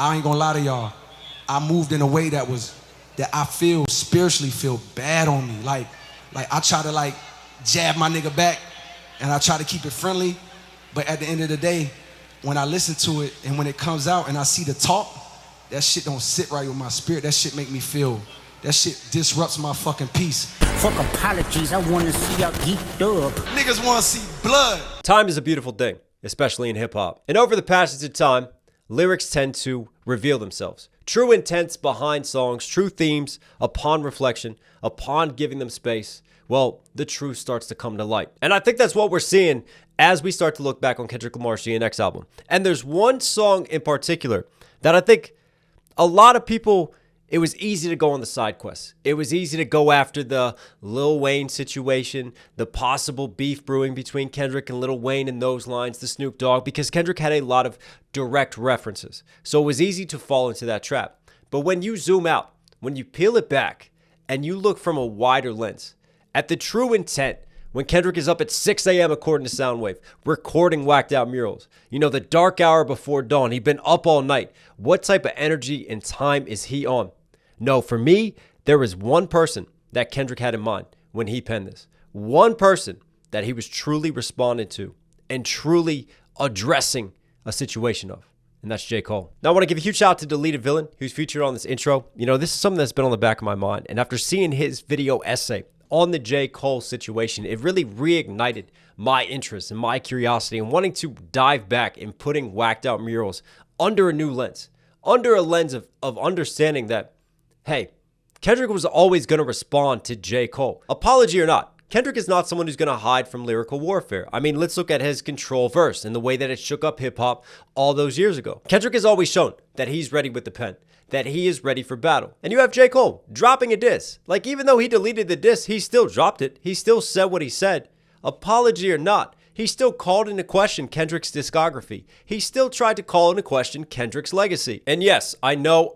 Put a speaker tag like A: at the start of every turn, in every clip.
A: I ain't gonna lie to y'all. I moved in a way that I feel spiritually feel bad on me. Like I try to like jab my nigga back and I try to keep it friendly. But at the end of the day, when I listen to it and when it comes out and I see the talk, that shit don't sit right with my spirit. That shit make me feel, that shit disrupts my fucking peace.
B: Fuck apologies, I wanna see y'all geeked up.
A: Niggas wanna see blood.
C: Time is a beautiful thing, especially in hip hop. And over the passage of time, lyrics tend to reveal themselves. True intents behind songs, true themes, upon reflection, upon giving them space, well, the truth starts to come to light. And I think that's what we're seeing as we start to look back on Kendrick Lamar's GNX album. And there's one song in particular that I think a lot of people, it was easy to go on the side quest. It was easy to go after the Lil Wayne situation, the possible beef brewing between Kendrick and Lil Wayne and those lines, the Snoop Dogg, because Kendrick had a lot of direct references. So it was easy to fall into that trap. But when you zoom out, when you peel it back, and you look from a wider lens at the true intent, when Kendrick is up at 6 a.m. according to Soundwave, recording whacked out murals, you know, the dark hour before dawn, he'd been up all night. What type of energy and time is he on? No, for me, there was one person that Kendrick had in mind when he penned this. One person that he was truly responding to and truly addressing a situation of. And that's J. Cole. Now, I want to give a huge shout out to Deleted Villain, who's featured on this intro. You know, this is something that's been on the back of my mind. And after seeing his video essay on the J. Cole situation, it really reignited my interest and my curiosity and wanting to dive back and putting whacked out murals under a new lens, under a lens of understanding that, hey, Kendrick was always going to respond to J. Cole. Apology or not, Kendrick is not someone who's going to hide from lyrical warfare. I mean, let's look at his Control verse and the way that it shook up hip-hop all those years ago. Kendrick has always shown that he's ready with the pen, that he is ready for battle. And you have J. Cole dropping a diss. Like, even though he deleted the diss, he still dropped it. He still said what he said. Apology or not, he still called into question Kendrick's discography. He still tried to call into question Kendrick's legacy. And yes, I know.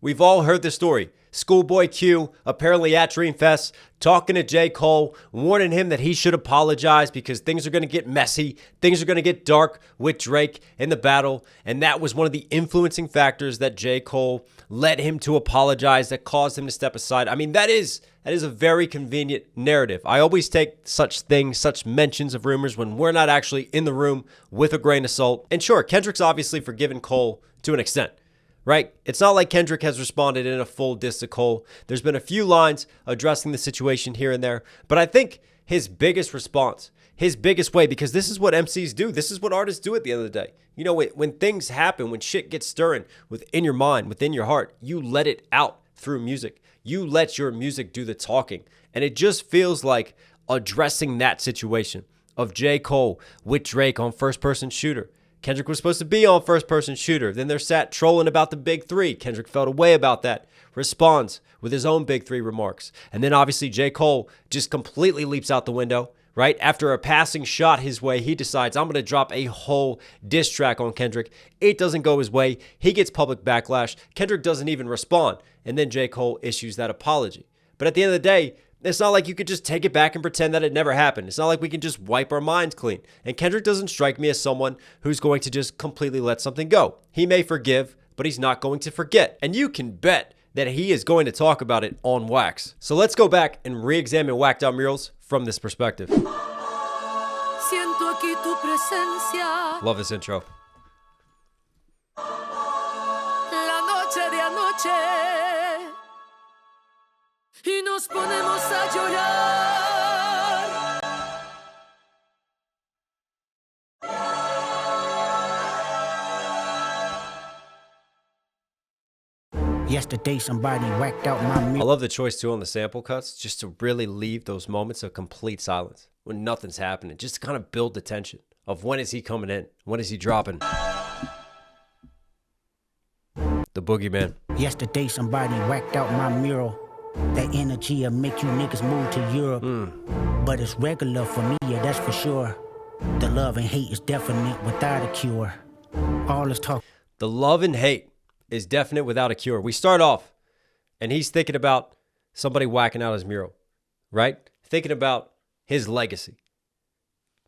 C: We've all heard the story. Schoolboy Q, apparently at Dreamfest, talking to J. Cole, warning him that he should apologize because things are going to get messy. Things are going to get dark with Drake in the battle. And that was one of the influencing factors that J. Cole led him to apologize, that caused him to step aside. I mean, that is a very convenient narrative. I always take such things, such mentions of rumors when we're not actually in the room with a grain of salt. And sure, Kendrick's obviously forgiven Cole to an extent. Right? It's not like Kendrick has responded in a full diss to Cole. There's been a few lines addressing the situation here and there. But I think his biggest response, his biggest way, because this is what MCs do. This is what artists do at the end of the day. You know, when things happen, when shit gets stirring within your mind, within your heart, you let it out through music. You let your music do the talking. And it just feels like addressing that situation of J. Cole with Drake on First Person Shooter. Kendrick was supposed to be on First Person Shooter. Then they're sat trolling about the Big Three. Kendrick felt away about that. Responds with his own Big Three remarks. And then obviously J. Cole just completely leaps out the window, right? After a passing shot his way, he decides, I'm going to drop a whole diss track on Kendrick. It doesn't go his way. He gets public backlash. Kendrick doesn't even respond. And then J. Cole issues that apology. But at the end of the day, it's not like you could just take it back and pretend that it never happened. It's not like we can just wipe our minds clean. And Kendrick doesn't strike me as someone who's going to just completely let something go. He may forgive, but he's not going to forget. And you can bet that he is going to talk about it on Wax. So let's go back and re-examine Whacked Out Murals from this perspective. Love this intro.
D: Y nos ponemos a llorar.
B: Yesterday somebody whacked out my
C: I love the choice too on the sample cuts, just to really leave those moments of complete silence when nothing's happening, just to kind of build the tension of when is he coming in, when is he dropping. The boogeyman.
B: Yesterday somebody whacked out my mural. That energy'll make you niggas move to Europe. But it's regular for me, yeah, that's for sure. The love and hate is definite without a cure. All this talk.
C: The love and hate is definite without a cure. We start off, and he's thinking about somebody whacking out his mural, right? Thinking about his legacy.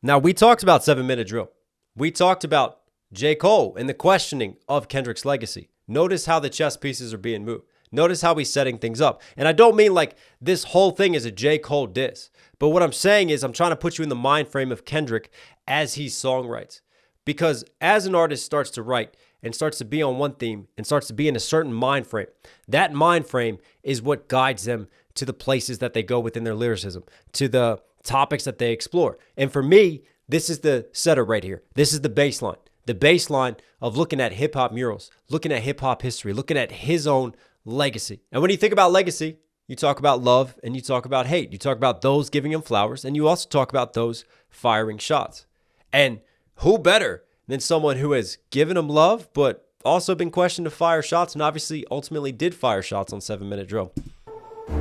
C: Now, we talked about 7 Minute Drill. We talked about J. Cole and the questioning of Kendrick's legacy. Notice how the chess pieces are being moved. Notice how he's setting things up. And I don't mean like this whole thing is a J. Cole diss. But what I'm saying is I'm trying to put you in the mind frame of Kendrick as he songwrites. Because as an artist starts to write and starts to be on one theme and starts to be in a certain mind frame, that mind frame is what guides them to the places that they go within their lyricism, to the topics that they explore. And for me, this is the setup right here. This is the baseline. The baseline of looking at hip-hop murals, looking at hip-hop history, looking at his own legacy. And when you think about legacy, you talk about love and you talk about hate. You talk about those giving him flowers and you also talk about those firing shots. And who better than someone who has given him love but also been questioned to fire shots and obviously ultimately did fire shots on 7 Minute Drill.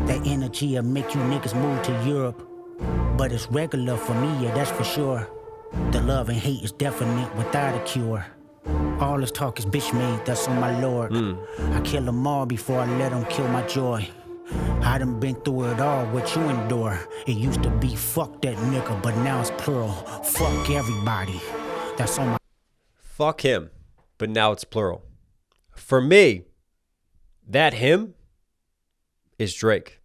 B: That energy'll make you niggas move to Europe. But it's regular for me, yeah, that's for sure. The love and hate is definite without a cure. All this talk is bitch made, that's on my lord. I kill them all before I let them kill my joy. I done been through it all, what you endure. It used to be fuck that nigga, but now it's plural. Fuck everybody, that's on my...
C: Fuck him, but now it's plural. For me, that him is Drake.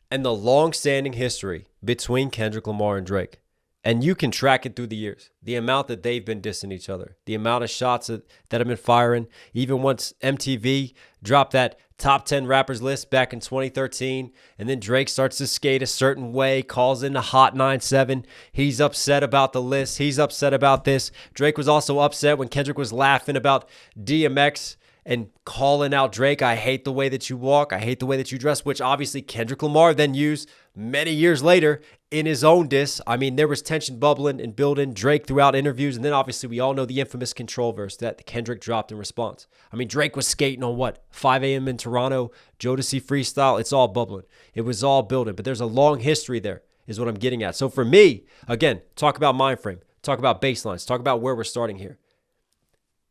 C: And the long-standing history between Kendrick Lamar and Drake. And you can track it through the years. The amount that they've been dissing each other. The amount of shots that have been firing. Even once MTV dropped that top 10 rappers list back in 2013. And then Drake starts to skate a certain way. Calls in the Hot 97. He's upset about the list. He's upset about this. Drake was also upset when Kendrick was laughing about DMX and calling out Drake. I hate the way that you walk. I hate the way that you dress. Which obviously Kendrick Lamar then used many years later in his own diss. I mean, there was tension bubbling and building Drake throughout interviews. And then obviously we all know the infamous Control verse that Kendrick dropped in response. I mean, Drake was skating on what? 5 a.m. in Toronto, Jodeci freestyle. It's all bubbling. It was all building. But there's a long history there is what I'm getting at. So for me, again, talk about mind frame. Talk about baselines. Talk about where we're starting here.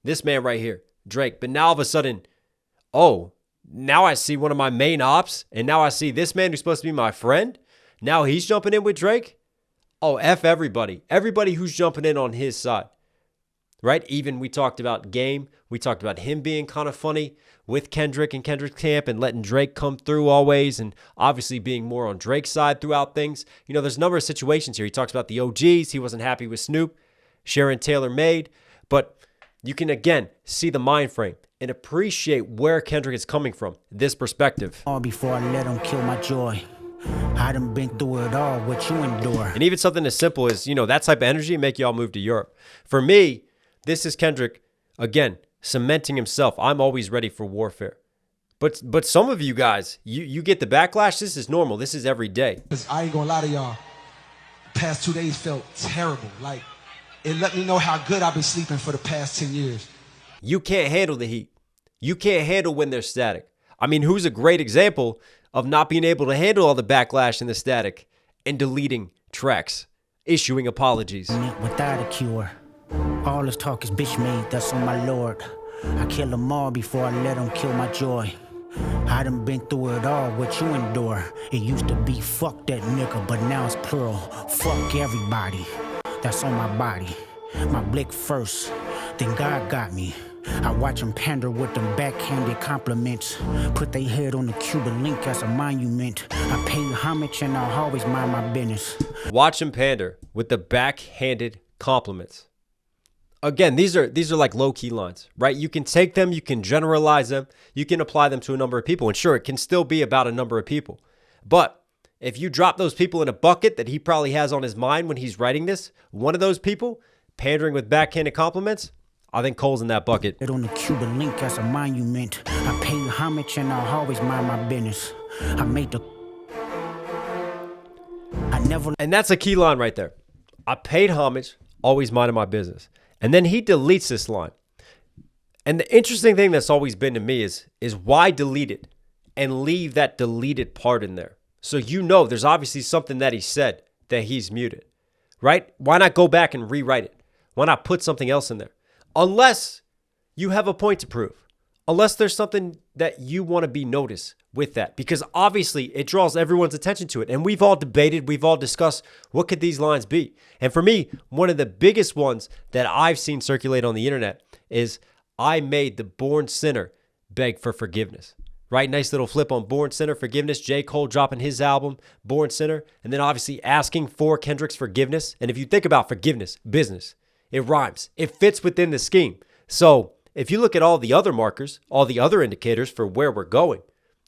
C: This man right here, Drake. But now all of a sudden, oh, now I see one of my main ops. And now I see this man who's supposed to be my friend. Now he's jumping in with Drake. Oh, F everybody. Everybody who's jumping in on his side. Right? Even we talked about Game. We talked about him being kind of funny with Kendrick and Kendrick's camp and letting Drake come through always and obviously being more on Drake's side throughout things. You know, there's a number of situations here. He talks about the OGs. He wasn't happy with Snoop, Sharon Taylor made. But you can, again, see the mind frame and appreciate where Kendrick is coming from, this perspective.
B: All before I let them kill my joy. I done been through it all, what you endure.
C: And even something as simple as, you know, that type of energy make y'all move to Europe. For me, this is Kendrick, again, cementing himself. I'm always ready for warfare. But some of you guys, you get the backlash. This is normal. This is every day.
A: I ain't gonna lie to y'all. The past 2 days felt terrible. Like, it let me know how good I've been sleeping for the past 10 years.
C: You can't handle the heat. You can't handle when they're static. I mean, who's a great example of not being able to handle all the backlash and the static and deleting tracks, issuing apologies?
B: Without a cure. All this talk is bitch made, that's on my lord. I kill them all before I let them kill my joy. I done been through it all, what you endure. It used to be fuck that nigga, but now it's plural. Fuck everybody, that's on my body. My blick first, then God got me. I watch them pander with them backhanded compliments. Put their head on the Cuban link as a monument. I pay homage and I'll always mind my business.
C: Watch them pander with the backhanded compliments. Again, these are like low-key lines, right? You can take them, you can generalize them, you can apply them to a number of people. And sure, it can still be about a number of people. But if you drop those people in a bucket that he probably has on his mind when he's writing this, one of those people pandering with backhanded compliments, I think Cole's in that bucket.
B: On the Cuban link as a monument. I pay homage and I'll always mind my business. I made the...
C: And that's a key line right there. I paid homage, always minded my business. And then he deletes this line. And the interesting thing that's always been to me is why delete it and leave that deleted part in there? So you know there's obviously something that he said that he's muted, right? Why not go back and rewrite it? Why not put something else in there? Unless you have a point to prove. Unless there's something that you want to be noticed with that. Because obviously it draws everyone's attention to it. And we've all debated, we've all discussed what could these lines be. And for me, one of the biggest ones that I've seen circulate on the internet is I made the born sinner beg for forgiveness, right? Nice little flip on Born Sinner, forgiveness. J. Cole dropping his album, Born Sinner, and then obviously asking for Kendrick's forgiveness. And if you think about forgiveness, business, it rhymes. It fits within the scheme. So if you look at all the other markers, all the other indicators for where we're going,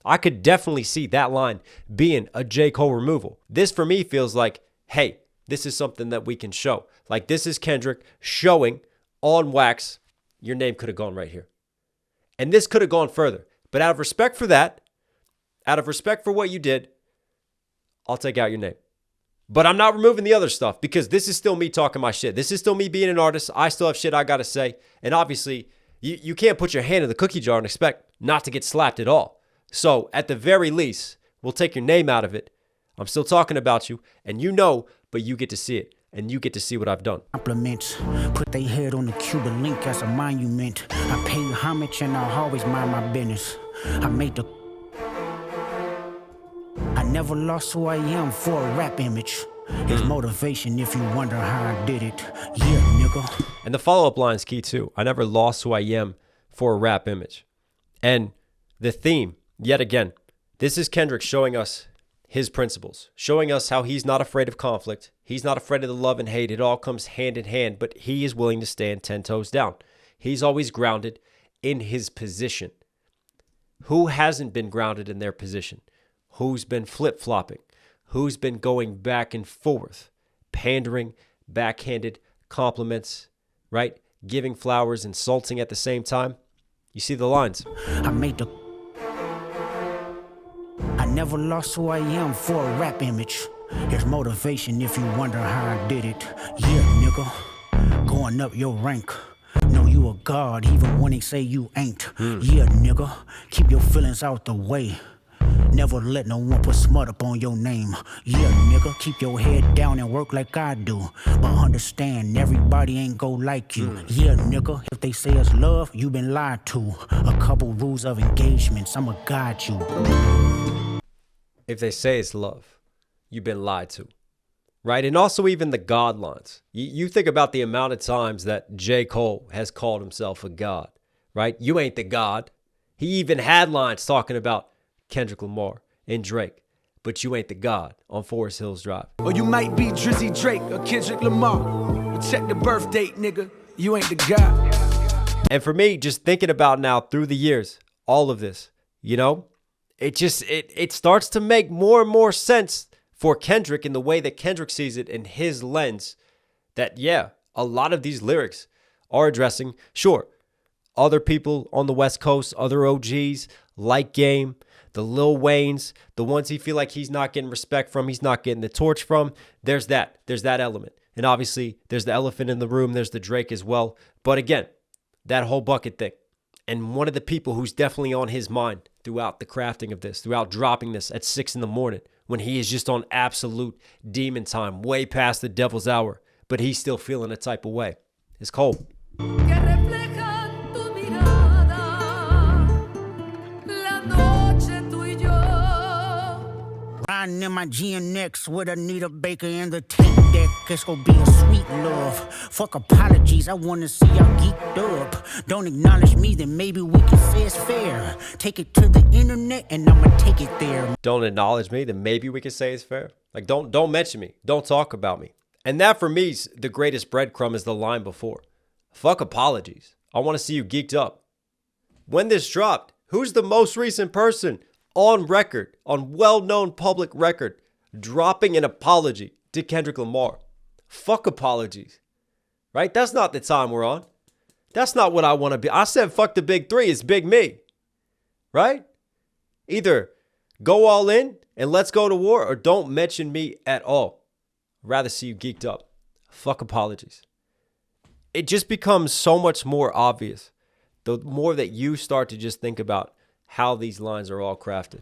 C: I could definitely see that line being a J. Cole removal. This for me feels like, hey, this is something that we can show. Like this is Kendrick showing on wax, your name could have gone right here. And this could have gone further. But out of respect for that, out of respect for what you did, I'll take out your name. But I'm not removing the other stuff because this is still me talking my shit. This is still me being an artist. I still have shit I got to say. And obviously, you can't put your hand in the cookie jar and expect not to get slapped at all. So at the very least, we'll take your name out of it. I'm still talking about you, and you know, but you get to see it, and you get to see what I've done.
B: Compliments, put their head on the Cuban link as a monument. I pay homage and I always mind my business. I never lost who I am for a rap image. It's motivation if you wonder how I did it. Yeah, nigga.
C: And the follow-up line is key too. I never lost who I am for a rap image. And the theme, yet again, this is Kendrick showing us his principles, showing us how he's not afraid of conflict. He's not afraid of the love and hate. It all comes hand in hand, but he is willing to stand 10 toes down. He's always grounded in his position. Who hasn't been grounded in their position? Who's been flip-flopping? Who's been going back and forth, pandering, backhanded compliments, right? Giving flowers, insulting at the same time? You see the lines.
B: I never lost who I am for a rap image. There's motivation if you wonder how I did it. Yeah, nigga. Going up your rank. Know you a god even when they say you ain't. Yeah, nigga. Keep your feelings out the way. Never let no one put smut up on your name. Yeah, nigga, keep your head down and work like I do. But understand, everybody ain't go like you. Yeah, nigga, if they say it's love, you been lied to. A couple rules of engagements, I'ma guide you.
C: If they say it's love, you've been lied to. Right? And also even the God lines. You think about the amount of times that J. Cole has called himself a God. Right? You ain't the God. He even had lines talking about Kendrick Lamar and Drake, but you ain't the God on Forest Hills Drive.
A: Or you might be Drizzy Drake or Kendrick Lamar. But check the birth date, nigga. You ain't the God.
C: And for me, just thinking about now through the years, all of this, you know, it starts to make more and more sense for Kendrick in the way that Kendrick sees it in his lens. That, yeah, a lot of these lyrics are addressing, sure, other people on the West Coast, other OGs, like Game, the Lil Waynes, the ones he feel like he's not getting respect from, he's not getting the torch from. There's that element. And obviously, there's the elephant in the room. There's the Drake as well. But again, that whole bucket thing. And one of the people who's definitely on his mind throughout the crafting of this, throughout dropping this at 6 a.m, when he is just on absolute demon time, way past the devil's hour, but he's still feeling a type of way, is Cole.
B: Riding in my GNX with Anita Baker and the tape deck. It's gonna be a sweet love. Fuck apologies, I wanna see y'all geeked up. Don't acknowledge me, then maybe we can say it's fair. Take it to the internet and I'ma take it there.
C: Don't acknowledge me, then maybe we can say it's fair. Like, don't mention me. Don't talk about me. And that for me is the greatest breadcrumb is the line before. Fuck apologies. I wanna see you geeked up. When this dropped, who's the most recent person on record, on well-known public record, dropping an apology to Kendrick Lamar? Fuck apologies, right? That's not the time we're on. That's not what I want to be. I said fuck the big three. It's big me, right? Either go all in and let's go to war, or don't mention me at all. I'd rather see you geeked up. Fuck apologies. It just becomes so much more obvious the more that you start to just think about how these lines are all crafted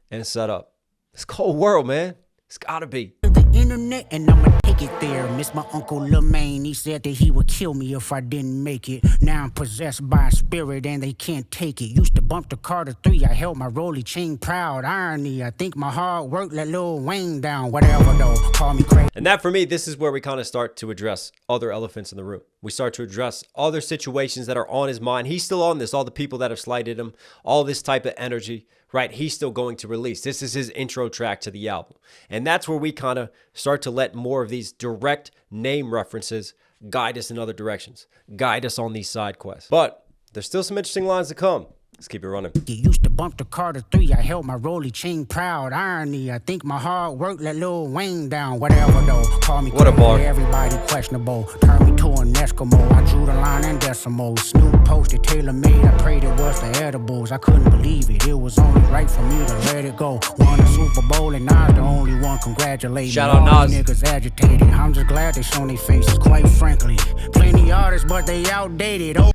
C: and set up. It's a cold world, man. It's gotta be.
B: The internet and I'ma take it there. Miss my uncle Lemaine, he said that he would kill me if I didn't make it. Now I'm possessed by a spirit and they can't take it. Used to bump the Carter 3, I held my rolly chain proud. Irony, I think my hard work let Lil Wayne down. Whatever though, call me crazy.
C: And that for me, this is where we kind of start to address other elephants in the room. We start to address other situations that are on his mind. He's still on this, all the people that have slighted him, all this type of energy, right? He's still going to release. This is his intro track to the album. And that's where we kind of start to let more of these direct name references guide us in other directions, guide us on these side quests. But there's still some interesting lines to come. Let's keep it running.
B: You used to bump the Carter 3. I held my rolly chain proud. Irony. I think my hard work let Lil Wayne down. Whatever though. Call me
C: What a bar.
B: Everybody questionable. Turn me to an Eskimo. I drew the line in decimals. Snoop posted tailor made. I prayed it was the edibles. I couldn't believe it. It was only right for me to let it go. Won a Super Bowl and Nas the only one congratulating.
C: Shout out
B: All
C: Nas.
B: these niggas agitated. I'm just glad they shown their faces. Quite frankly, plenty artists, but they outdated. Oh.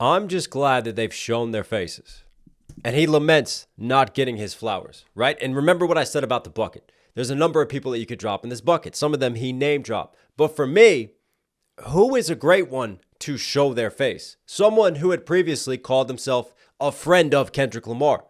C: I'm just glad that they've shown their faces. And he laments not getting his flowers, right? And remember what I said about the bucket. There's a number of people that you could drop in this bucket. Some of them he name dropped. But for me, who is a great one to show their face? Someone who had previously called himself a friend of Kendrick Lamar.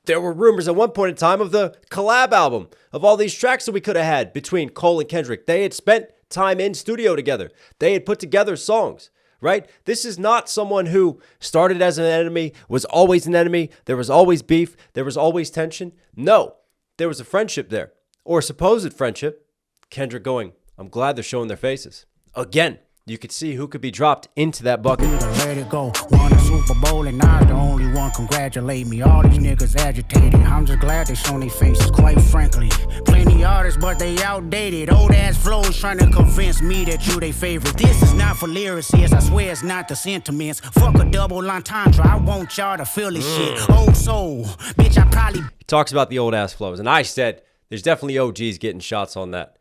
C: There were rumors at one point in time of the collab album, of all these tracks that we could have had between Cole and Kendrick. They had spent time in studio together. They had put together songs. Right? This is not someone who started as an enemy, was always an enemy. There was always beef. There was always tension. No, there was a friendship there, or a supposed friendship. Kendrick going, I'm glad they're showing their faces. Again, you could see who could be dropped into that bucket.
B: Let it go. Won a Super Bowl and Nas the only one congratulate me. All these niggas agitated. I'm just glad they shown their faces. Quite frankly, plenty artists, but they outdated. Old ass flows trying to convince me that you they favorite. This is not for lyricists. I swear it's not the sentiments. Fuck a double entendre. I want y'all to feel this shit. Old soul, bitch. I probably.
C: He talks about the old ass flows, and I said there's definitely OGs getting shots on that.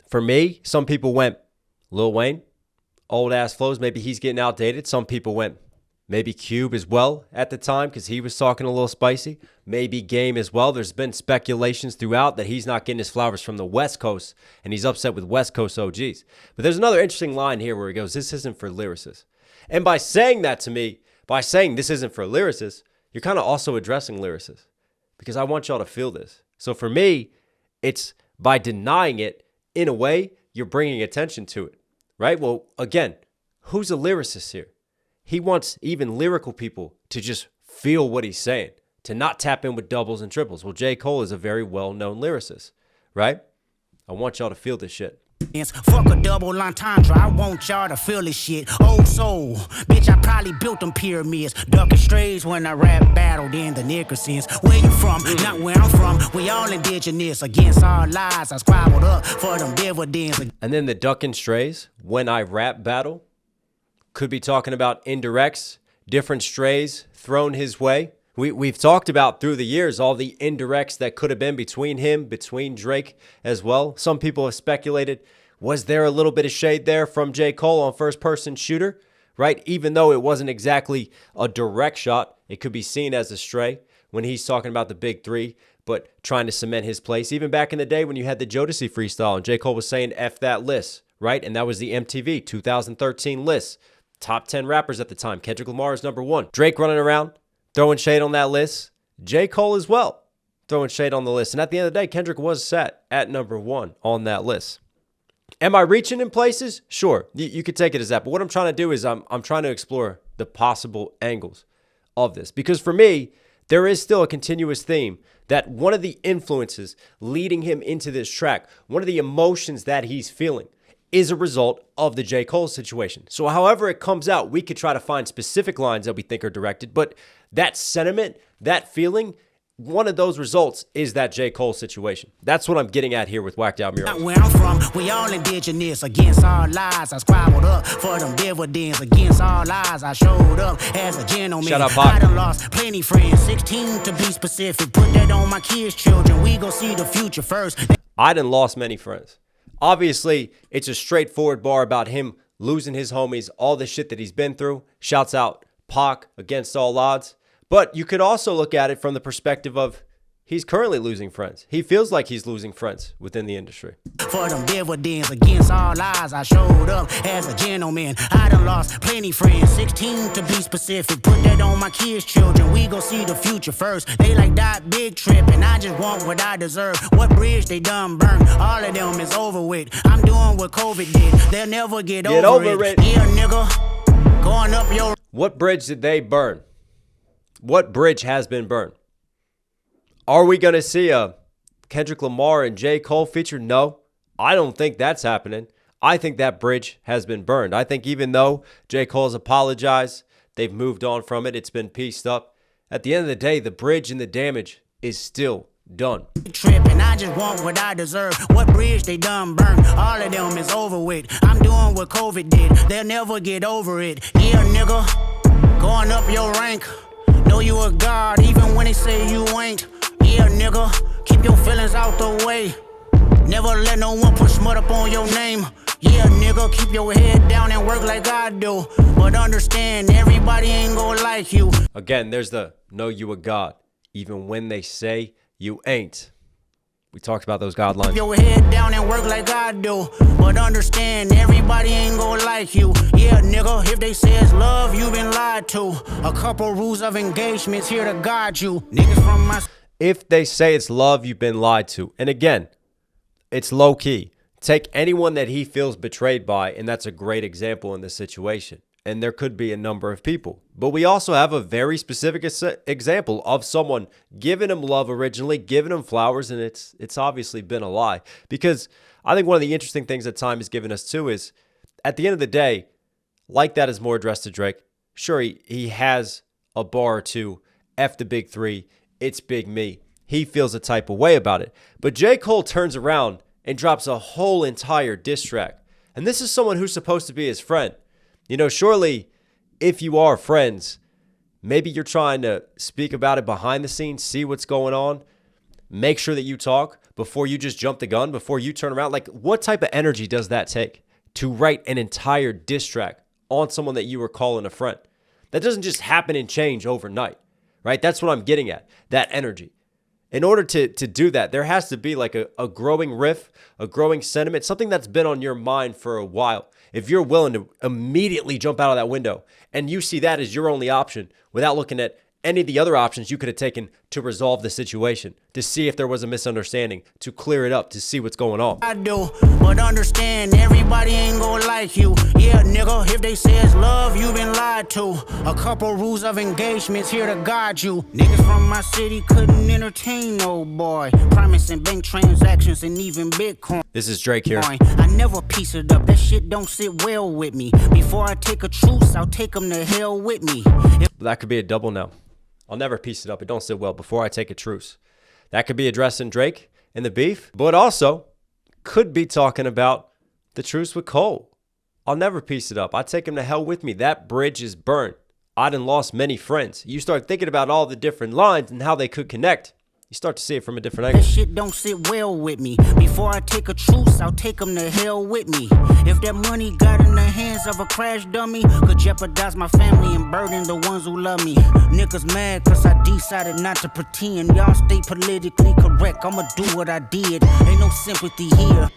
C: For me, some people went Lil Wayne. Old ass flows, maybe he's getting outdated. Some people went maybe Cube as well at the time because he was talking a little spicy. Maybe Game as well. There's been speculations throughout that he's not getting his flowers from the West Coast and he's upset with West Coast OGs. But there's another interesting line here where he goes, this isn't for lyricists. And by saying that to me, by saying this isn't for lyricists, you're kind of also addressing lyricists because I want y'all to feel this. So for me, it's by denying it, in a way, you're bringing attention to it. Right? Well, again, who's a lyricist here? He wants even lyrical people to just feel what he's saying, to not tap in with doubles and triples. Well, J. Cole is a very well-known lyricist, right? I want y'all to feel this shit.
B: Fuck a double entendre. I want y'all to feel this shit. Old soul, bitch. I probably built them pyramids. Ducking strays when I rap battled in the Nickersons. Where you from? Not where I'm from. We all indigenous. Against all lies, I scribbled up for them dividends.
C: And then the ducking strays when I rap battle could be talking about indirects, different strays thrown his way. We've talked about through the years all the indirects that could have been between him, between Drake as well. Some people have speculated, was there a little bit of shade there from J. Cole on first person shooter, right? Even though it wasn't exactly a direct shot, it could be seen as a stray when he's talking about the big three, but trying to cement his place. Even back in the day when you had the Jodeci freestyle and J. Cole was saying F that list, right? And that was the MTV 2013 list. Top 10 rappers at the time. Kendrick Lamar is number 1. Drake running around, throwing shade on that list. J. Cole as well, throwing shade on the list. And at the end of the day, Kendrick was set at number 1 on that list. Am I reaching in places? Sure, you could take it as that. But what I'm trying to do is I'm trying to explore the possible angles of this. Because for me, there is still a continuous theme that one of the influences leading him into this track, one of the emotions that he's feeling, is a result of the J. Cole situation. So however it comes out, we could try to find specific lines that we think are directed, but that sentiment, that feeling, one of those results is that J. Cole situation. That's what I'm getting at here with Whacked Out Murals.
B: Where I'm from, we all indigenous. Against all lies, I scribbled up for them dividends. Against all lies, I showed up as a gentleman.
C: Shout out, Pop.
B: I done lost plenty friends, 16 to be specific. Put that on my kids' children. We gon' see the future first.
C: I done lost many friends. Obviously, it's a straightforward bar about him losing his homies, all the shit that he's been through. Shouts out Pac against all odds. But you could also look at it from the perspective of he's currently losing friends. He feels like he's losing friends within the industry.
B: For them dividends against all odds, I showed up as a gentleman. I done lost plenty friends, 16 to be specific. Put that on my kids' children. We gon' see the future first. They like that big trip, and I just want what I deserve. What bridge they done burned? All of them is over with. I'm doing what COVID did. They'll never get over it. Yeah, nigga, going up your.
C: What bridge did they burn? What bridge has been burned? Are we going to see a Kendrick Lamar and J. Cole feature? No, I don't think that's happening. I think that bridge has been burned. I think even though J. Cole's apologized, they've moved on from it. It's been pieced up. At the end of the day, the bridge and the damage is still done.
B: Trip, and I just want what I deserve. What bridge they done burned? All of them is over with. I'm doing what COVID did. They'll never get over it. Yeah, nigga, going up your rank. Know you a god, even when they say you ain't. Yeah, nigga, keep your feelings out the way. Never let no one put smut up on your name. Yeah, nigga, keep your head down and work like I do. But understand, everybody ain't gonna like you.
C: Again, there's the know you a god, even when they say you ain't. We talked about those God lines.
B: Keep your head down and work like I do. But understand, everybody ain't gonna like you. Yeah, nigga, if they say it's love, you been lied to. A couple rules of engagement's here to guide you. Niggas from my...
C: If they say it's love, you've been lied to. And again, it's low key. Take anyone that he feels betrayed by, and that's a great example in this situation. And there could be a number of people. But we also have a very specific example of someone giving him love originally, giving him flowers, and it's obviously been a lie. Because I think one of the interesting things that time has given us too is, at the end of the day, like that is more addressed to Drake. Sure, he has a bar or two, F the big three, it's big me. He feels a type of way about it. But J. Cole turns around and drops a whole entire diss track. And this is someone who's supposed to be his friend. You know, surely if you are friends, maybe you're trying to speak about it behind the scenes, see what's going on, make sure that you talk before you just jump the gun, before you turn around. Like, what type of energy does that take to write an entire diss track on someone that you were calling a friend? That doesn't just happen and change overnight, right? That's what I'm getting at, that energy. In order to do that, there has to be like a growing riff, a growing sentiment, something that's been on your mind for a while. If you're willing to immediately jump out of that window and you see that as your only option without looking at any of the other options you could have taken to resolve the situation, to see if there was a misunderstanding, to clear it up, to see what's going on.
B: I do, but understand, everybody ain't gonna like you. Yeah, nigga, if they say it's love, you been lied to. A couple rules of engagement's here to guide you. Niggas from my city couldn't entertain no boy. Promising bank transactions and even Bitcoin.
C: This is Drake here.
B: I never piece it up, that shit don't sit well with me. Before I take a truce, I'll take them to hell with me.
C: That could be a double now. I'll never piece it up. It don't sit well before I take a truce. That could be addressing Drake and the beef, but also could be talking about the truce with Cole. I'll never piece it up. I take him to hell with me. That bridge is burnt. I done lost many friends. You start thinking about all the different lines and how they could connect. You start to see it from a different angle.
B: That shit don't sit well with me. Before I take a truce, I'll take them to hell with me. If that money got in the hands of a crash dummy, could jeopardize my family and burden the ones who love me. Niggas mad cause I decided not to pretend. Y'all stay politically correct. I'ma do what I did. Ain't no sympathy here.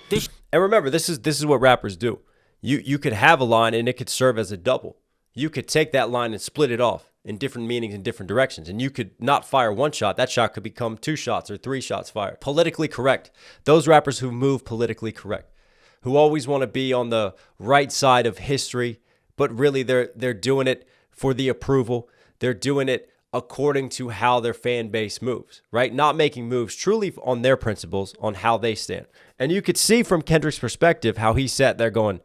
C: And remember, this is what rappers do. You could have a line and it could serve as a double. You could take that line and split it off in different meanings in different directions. And you could not fire one shot. That shot could become 2 shots or 3 shots fired. Politically correct. Those rappers who move politically correct, who always want to be on the right side of history, but really they're doing it for the approval. They're doing it according to how their fan base moves, right? Not making moves truly on their principles, on how they stand. And you could see from Kendrick's perspective how he sat there going,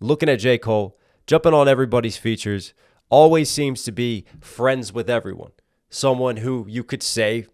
C: looking at J. Cole, jumping on everybody's features, always seems to be friends with everyone. Someone who you could say,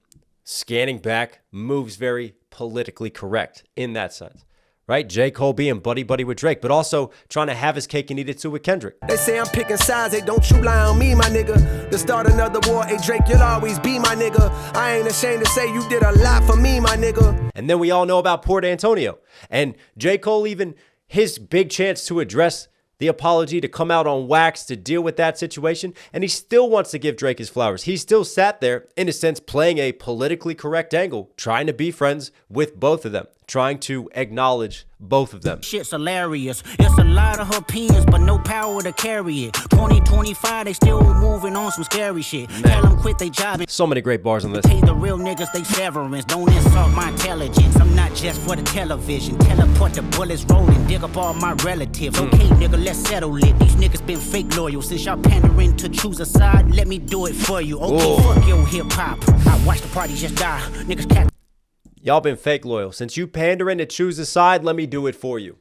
C: scanning back, moves very politically correct in that sense, right? J. Cole being buddy-buddy with Drake, but also trying to have his cake and eat it too with Kendrick.
E: They say I'm picking sides, they don't you lie on me, my nigga. To start another war, hey Drake, you'll always be my nigga. I ain't ashamed to say you did a lot for me, my nigga.
C: And then we all know about Port Antonio. And J. Cole even, his big chance to address the apology to come out on Wacced to deal with that situation, and he still wants to give Drake his flowers. He still sat there, in a sense, playing a politically correct angle, trying to be friends with both of them, trying to acknowledge both of them.
B: Shit's hilarious. It's a lot of opinions, but no power to carry it. 2025, they still moving on some scary shit. Tell them quit they job and
C: So many great bars on this.
B: pay the real niggas they severance. Don't insult my intelligence. I'm not just for the television. Teleport the bullets rolling, dig up all my relatives. Okay, nigga, let's settle it. These niggas been fake loyal. Since y'all pandering to choose a side, let me do it for you. Okay, fuck your hip hop. I watch the party just die. Niggas cat.
C: Y'all been fake loyal. Since you pandering to choose a side, let me do it for you.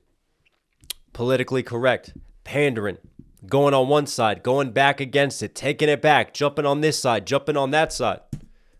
C: Politically correct. Pandering. Going on one side, going back against it, taking it back, jumping on this side, jumping on that side.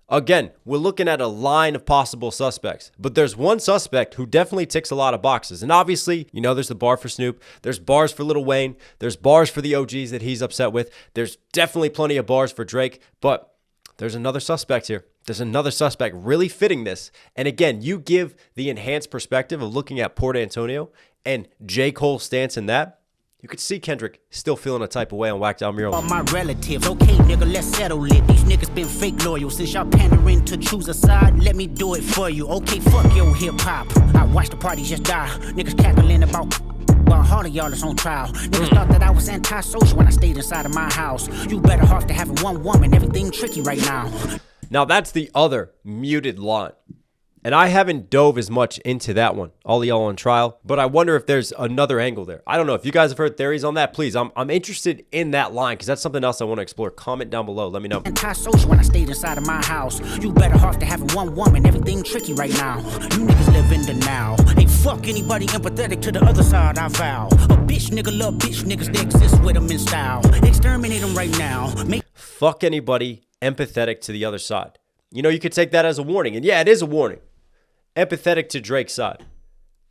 C: Again, we're looking at a line of possible suspects, but there's one suspect who definitely ticks a lot of boxes. And obviously, you know, there's the bar for Snoop, there's bars for Lil Wayne, there's bars for the OGs that he's upset with. There's definitely plenty of bars for Drake, but there's another suspect here. There's another suspect really fitting this. And again, you give the enhanced perspective of looking at Port Antonio and J. Cole's stance in that, you could see Kendrick still feeling a type of way on Wacced Out Murals.
B: All my relatives, okay, nigga, let's settle it. These niggas been fake loyal. Since y'all pandering to choose a side, let me do it for you. Okay, fuck your hip hop. I watch the party just die. Niggas cackling about. While all of y'all is on trial. Niggas thought that I was antisocial when I stayed inside of my house. You better off to having one woman. Everything tricky right now.
C: Now that's the other muted line. And I haven't dove as much into that one, all of y'all on trial, but I wonder if there's another angle there. I don't know. If you guys have heard theories on that, please, I'm interested in that line because that's something else I want to explore. Comment down below. Let me know.
B: Antisocial when I stayed inside of my house. You better off to having one woman. Everything tricky right now. You niggas live in the now. Ain't fuck anybody empathetic to the other side, I vow. A bitch nigga love bitch niggas that exist with them in style. Exterminate them right now.
C: Fuck anybody empathetic to the other side. You know, you could take that as a warning. And yeah, it is a warning. Empathetic to Drake's side.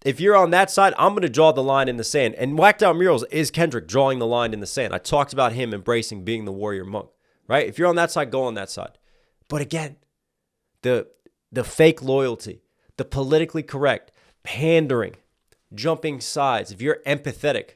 C: If you're on that side, I'm going to draw the line in the sand. And Wacced Out Murals is Kendrick drawing the line in the sand. I talked about him embracing being the warrior monk, right? If you're on that side, go on that side. But again, the fake loyalty, the politically correct, pandering, jumping sides. If you're empathetic,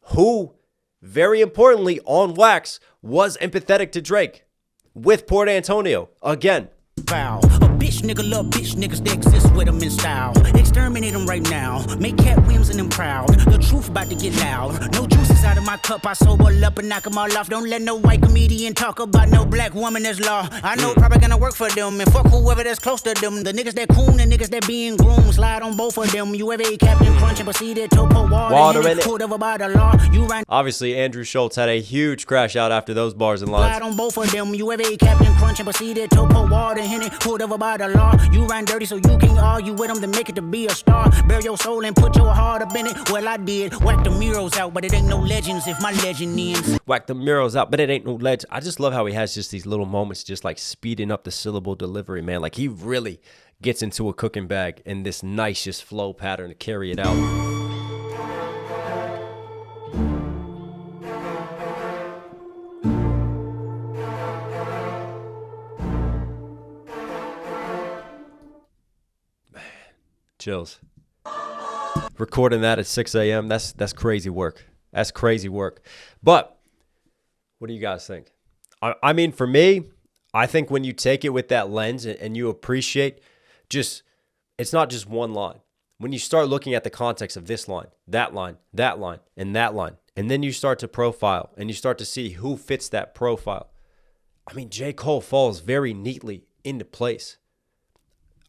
C: who, very importantly, on Wax, was empathetic to Drake with Port Antonio. Again,
B: foul. A bitch nigga love bitch niggas that exist with them in style. Exterminate them right now. Make Cat Williams and them proud. The truth about to get loud. No juices out of my cup. I sober up and knock them all off. Don't let no white comedian talk about no black woman as law. I know probably gonna work for them and fuck whoever that's close to them. The niggas that coon and niggas that being groomed. Slide on both of them. You ever ate Captain Crunch and proceeded to pour water in it. Pulled over by the law. You ran.
C: Obviously, Andrew Schultz had a huge crash out after those bars and lines.
B: Slide on both of them. You ever ate Captain Crunch and proceeded to pour water in it. Pulled over by the law. You ran dirty so you can't argue with them to make it to be a star. Bear your soul and put your heart up in it. Well, I did. Whack the murals out, but it ain't no legends if my legend ends.
C: Whack the murals out, but it ain't no legend. I just love how he has just these little moments just like speeding up the syllable delivery, man. Like he really gets into a cooking bag in this nice just flow pattern to carry it out. Chills. Recording that at 6 a.m. That's crazy work. That's crazy work. But what do you guys think? I mean, for me, I think when you take it with that lens and you appreciate just, it's not just one line. When you start looking at the context of this line, that line, that line, and that line, and then you start to profile and you start to see who fits that profile. I mean, J. Cole falls very neatly into place.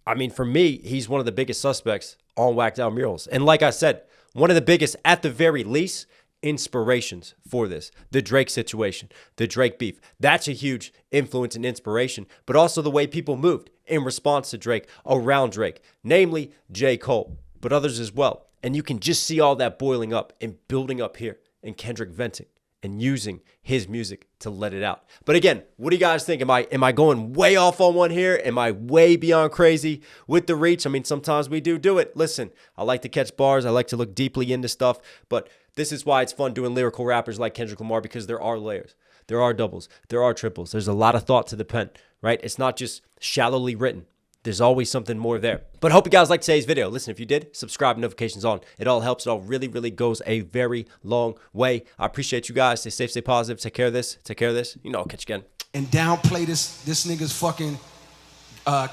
C: I mean, for me, he's one of the biggest suspects on Wacced Out Murals. And like I said, one of the biggest, at the very least, inspirations for this. The Drake situation, the Drake beef. That's a huge influence and inspiration, but also the way people moved in response to Drake, around Drake, namely J. Cole, but others as well. And you can just see all that boiling up and building up here and Kendrick venting and using his music to let it out. But again, what do you guys think? Am I going way off on one here? Am I way beyond crazy with the reach? I mean, sometimes we do it. Listen, I like to catch bars. I like to look deeply into stuff. But this is why it's fun doing lyrical rappers like Kendrick Lamar, because there are layers. There are doubles. There are triples. There's a lot of thought to the pen, right? It's not just shallowly written. there's always something more there. But I hope you guys liked today's video. Listen, if you did, subscribe, notifications on. It all helps. It all really, really goes a very long way. I appreciate you guys. Stay safe, stay positive. Take care of this. Take care of this. You know, I'll catch you again.
A: And downplay this nigga's fucking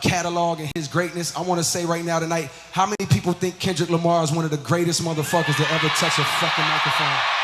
A: catalog and his greatness. I want to say right now tonight, how many people think Kendrick Lamar is one of the greatest motherfuckers to ever touch a fucking microphone?